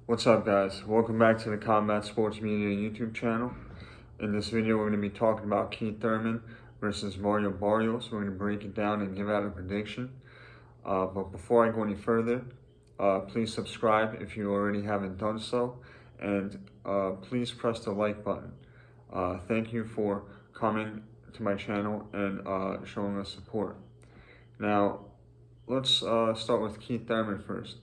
What's up, guys? Welcome back to the Combat Sports Media YouTube channel. In this video, we're going to be talking about Kieth Thurman versus Barrios. We're going to break it down and give out a prediction. But before I go any further, please subscribe if you already haven't done so, and please press the like button. Thank you for coming to my channel and showing us support. Now, let's start with Kieth Thurman first.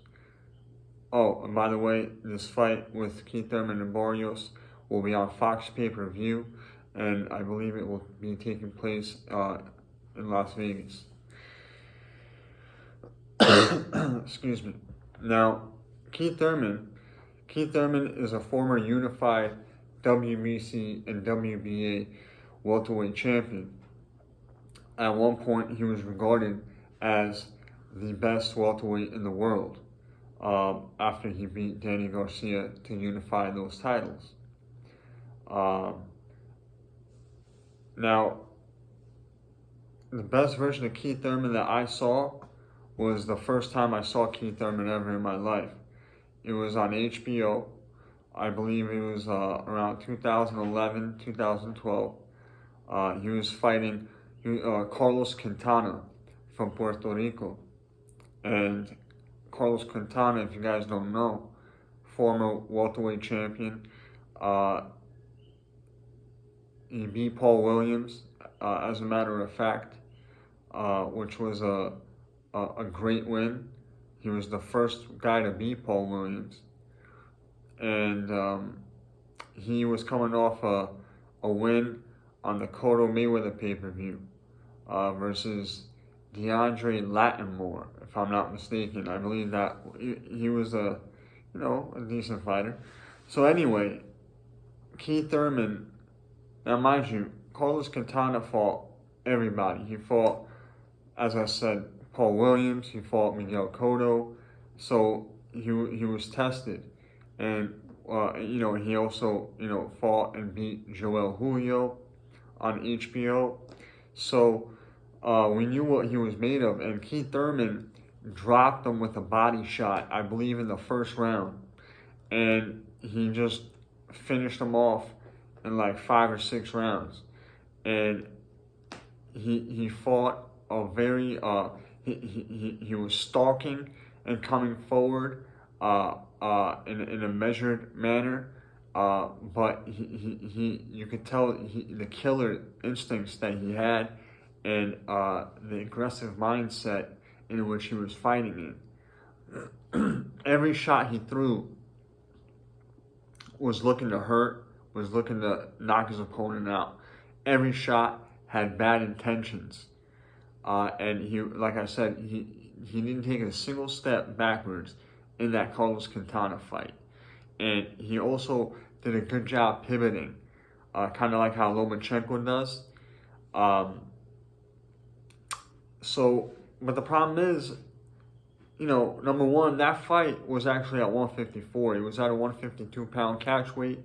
Oh, and by the way, this fight with Kieth Thurman and Barrios will be on Fox pay-per-view, and I believe it will be taking place in Las Vegas. Excuse me. Now, Kieth Thurman is a former unified WBC and WBA welterweight champion. At one point, he was regarded as the best welterweight in the world. After he beat Danny Garcia to unify those titles. Now, the best version of Kieth Thurman that I saw was the first time I saw Kieth Thurman ever in my life. It was on HBO. I believe it was around 2011, 2012. He was fighting Carlos Quintana from Puerto Rico. And Carlos Quintana, if you guys don't know, former welterweight champion. He beat Paul Williams, as a matter of fact, which was a great win. He was the first guy to beat Paul Williams. And he was coming off a win on the Cotto Mayweather pay-per-view versus DeAndre Lattimore, if I'm not mistaken. I believe that he was a decent fighter. So anyway, Kieth Thurman, now mind you, Carlos Quintana fought everybody. He fought, as I said, Paul Williams. He fought Miguel Cotto. So he was tested, and he also fought and beat Joel Julio on HBO. So we knew what he was made of, and Kieth Thurman dropped him with a body shot, I believe, in the first round. And he just finished him off in like 5 or 6 rounds. And he fought a very, he was stalking and coming forward in a measured manner. But you could tell the killer instincts that he had, and the aggressive mindset in which he was fighting in. Every shot he threw was looking to hurt, was looking to knock his opponent out. Every shot had bad intentions. And he, like I said, he didn't take a single step backwards in that Carlos Quintana fight. And he also did a good job pivoting, kind of like how Lomachenko does. But the problem is, number one, that fight was actually at 154. It was at a 152-pound catch weight.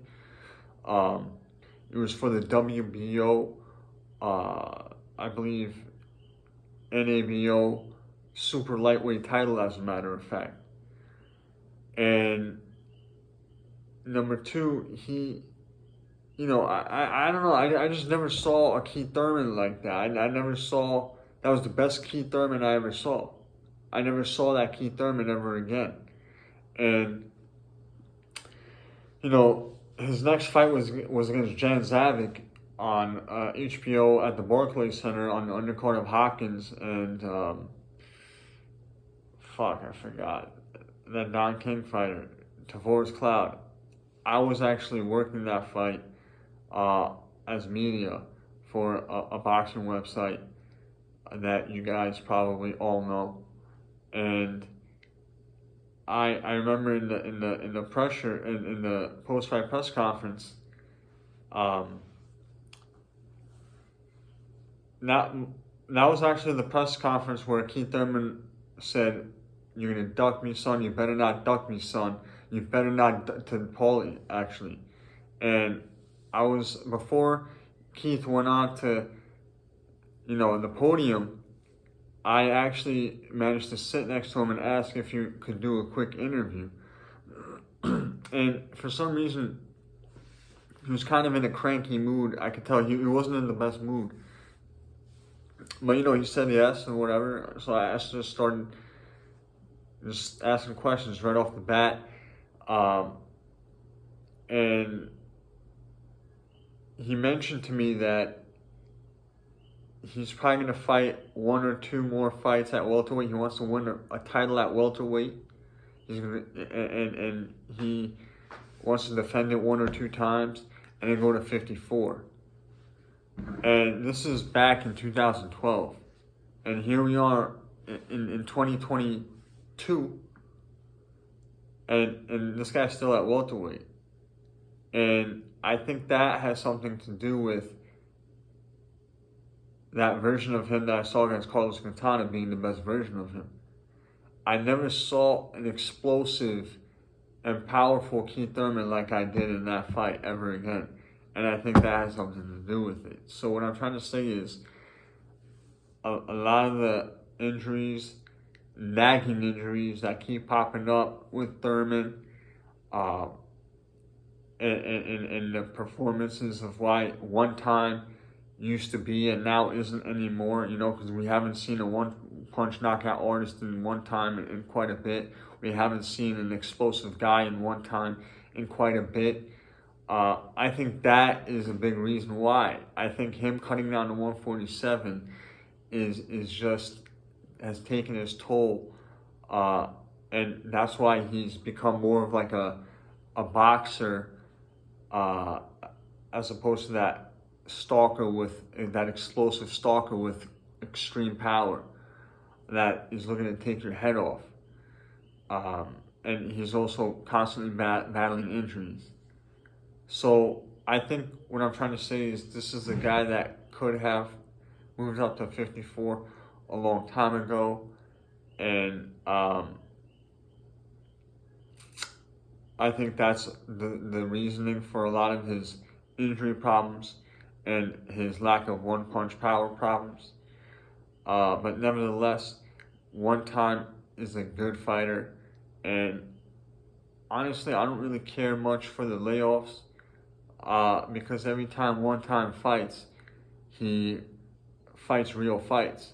It was for the WBO, I believe, NABO super lightweight title, as a matter of fact. And number two, I don't know, I just never saw a Kieth Thurman like that. I never saw. That was the best Kieth Thurman I ever saw. I never saw that Kieth Thurman ever again. And, his next fight was against Jan Zavic on HBO at the Barclays Center on the undercard of Hopkins and, I forgot. That Don King fighter, Tavoris Cloud. I was actually working that fight as media for a boxing website that you guys probably all know, and I remember in the pressure in the post-fight press conference, that was actually the press conference where Kieth Thurman said, "You're gonna duck me, son. You better not duck me, son. You better not," to Paulie, actually. And before Kieth went on to the podium, I actually managed to sit next to him and ask if you could do a quick interview. And for some reason, he was kind of in a cranky mood. I could tell he wasn't in the best mood. But, he said yes and whatever. So I started just asking questions right off the bat. And he mentioned to me that he's probably going to fight one or two more fights at welterweight. He wants to win a title at welterweight. He's gonna, and he wants to defend it one or two times and then go to 54. And this is back in 2012. And here we are in 2022. And this guy's still at welterweight. And I think that has something to do with that version of him that I saw against Carlos Quintana being the best version of him. I never saw an explosive and powerful Keith Thurman like I did in that fight ever again. And I think that has something to do with it. So what I'm trying to say is a lot of the injuries, nagging injuries that keep popping up with Thurman, and the performances of why one time used to be and now isn't anymore, because we haven't seen a one-punch knockout artist in one time in quite a bit. We haven't seen an explosive guy in one time in quite a bit. I think that is a big reason why. I think him cutting down to 147 is just has taken its toll, and that's why he's become more of like a boxer, as opposed to that explosive stalker with extreme power that is looking to take your head off. And he's also constantly battling injuries. So I think what I'm trying to say is this is a guy that could have moved up to 54 a long time ago. And I think that's the reasoning for a lot of his injury problems and his lack of one-punch power problems. But nevertheless, one time is a good fighter. And honestly, I don't really care much for the layoffs, because every time one time fights, he fights real fights.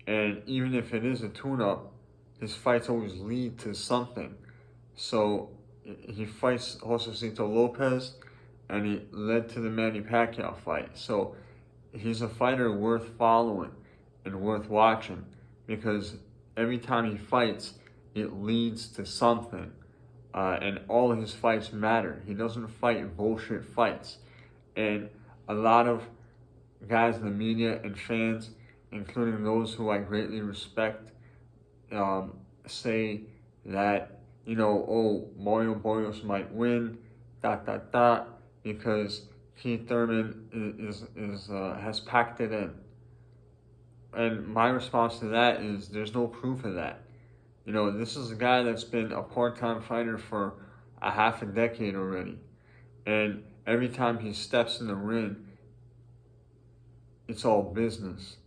And even if it is a tune-up, his fights always lead to something. So he fights Josecito Lopez, and he led to the Manny Pacquiao fight. So he's a fighter worth following and worth watching, because every time he fights, it leads to something. And all of his fights matter. He doesn't fight bullshit fights. And a lot of guys in the media and fans, including those who I greatly respect, say that, Mario Barrios might win, because Keith Thurman has packed it in. And my response to that is there's no proof of that. This is a guy that's been a part-time fighter for a half a decade already. And every time he steps in the ring, it's all business.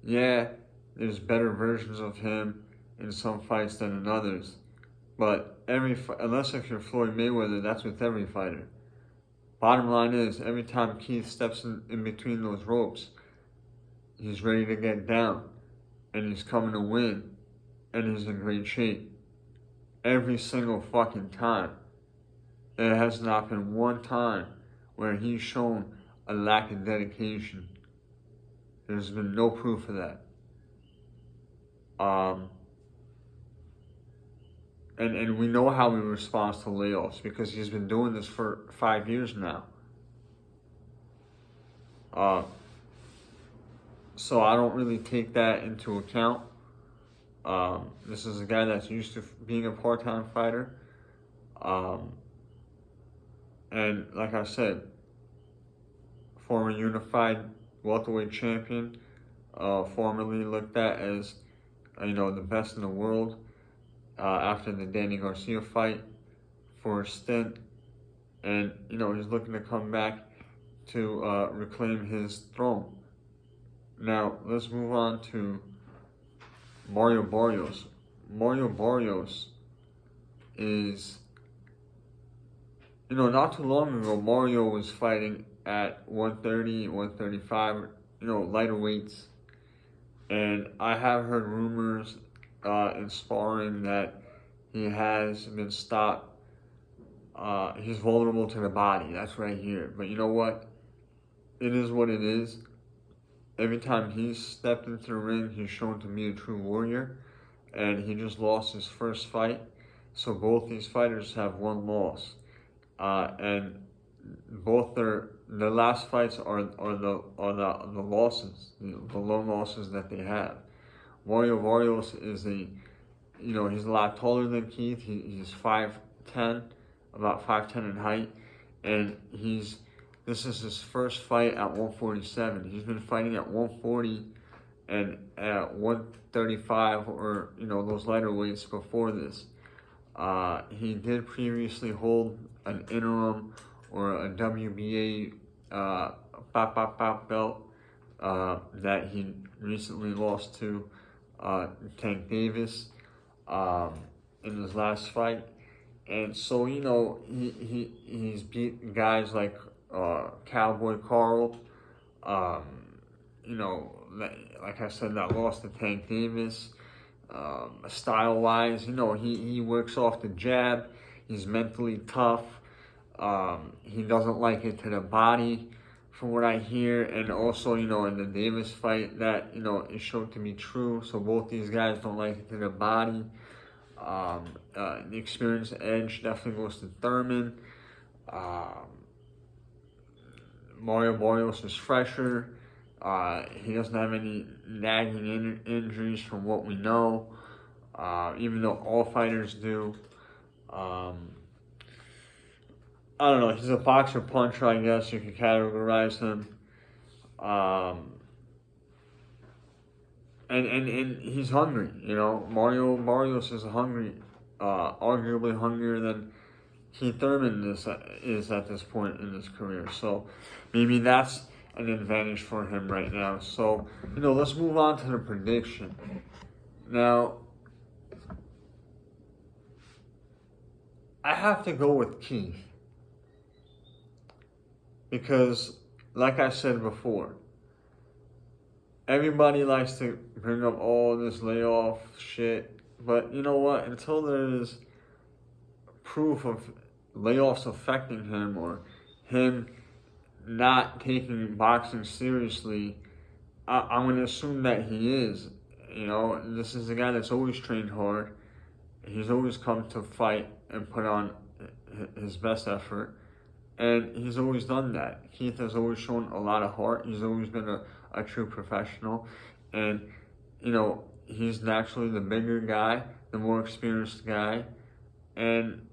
Yeah, there's better versions of him in some fights than in others. But unless if you're Floyd Mayweather, that's with every fighter. Bottom line is, every time Keith steps in between those ropes, he's ready to get down. And he's coming to win. And he's in great shape. Every single fucking time. There has not been one time where he's shown a lack of dedication. There's been no proof of that. And we know how he responds to layoffs, because he's been doing this for 5 years now. So I don't really take that into account. This is a guy that's used to being a part-time fighter. And like I said, former unified welterweight champion, formerly looked at as, the best in the world, after the Danny Garcia fight for a stint. And, he's looking to come back to reclaim his throne. Now, let's move on to Mario Barrios. Mario Barrios is not too long ago, Mario was fighting at 130, 135, lighter weights. And I have heard rumors in sparring that he has been stopped. He's vulnerable to the body. That's what I hear. But you know what? It is what it is. Every time he's stepped into the ring, he's shown to be a true warrior. And he just lost his first fight. So both these fighters have one loss. And both their last fights are the losses, the lone losses that they have. Mario Barrios is he's a lot taller than Kieth. He's 5'10", about 5'10" in height, and this is his first fight at 147. He's been fighting at 140 and at 135 or those lighter weights before this. He did previously hold an interim or a WBA belt that he recently lost to Tank Davis in his last fight. And so, he's beat guys like Cowboy Carl, like I said, that lost to Tank Davis. Style-wise, he works off the jab. He's mentally tough. He doesn't like it to the body, from what I hear. And also, in the Davis fight, that, is shown to be true. So both these guys don't like it to the body. The experience edge definitely goes to Thurman. Mario Barrios is fresher. He doesn't have any nagging injuries from what we know, even though all fighters do. I don't know, he's a boxer puncher, I guess you could categorize him. And he's hungry, Mario Barrios is hungry, arguably hungrier than Keith Thurman is at this point in his career. So maybe that's an advantage for him right now. So, let's move on to the prediction. Now, I have to go with Kieth. Because, like I said before, everybody likes to bring up all this layoff shit. But you know what? Until there is proof of layoffs affecting him or him not taking boxing seriously, I'm going to assume that he is. This is a guy that's always trained hard. He's always come to fight and put on his best effort. And he's always done that. Kieth has always shown a lot of heart. He's always been a true professional. And, he's naturally the bigger guy, the more experienced guy. And,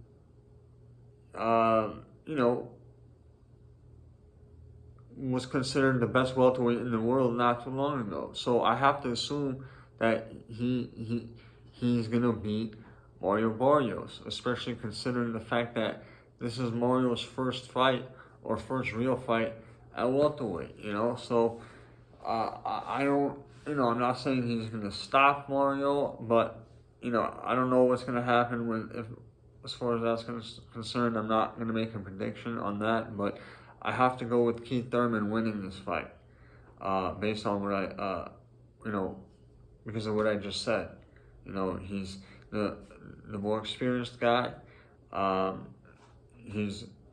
was considered the best welterweight in the world not too long ago. So I have to assume that he's going to beat Mario Barrios, especially considering the fact that this is Mario's first fight or first real fight at welterweight, So I don't, I'm not saying he's going to stop Mario, but, I don't know what's going to happen as far as that's concerned. I'm not going to make a prediction on that, but I have to go with Keith Thurman winning this fight, based on what I, because of what I just said. He's the more experienced guy.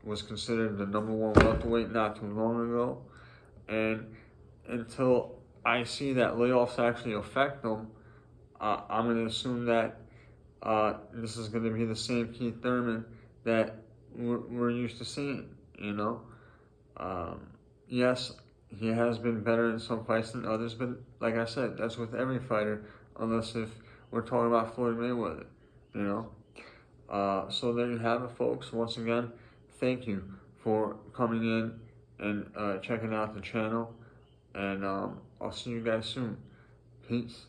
Was considered the number one welterweight not too long ago, and until I see that layoffs actually affect him, I'm going to assume that this is going to be the same Keith Thurman that we're used to seeing. Yes, he has been better in some fights than others, but like I said, that's with every fighter, unless if we're talking about Floyd Mayweather, So there you have it, folks. Once again, thank you for coming in and checking out the channel, and I'll see you guys soon. Peace.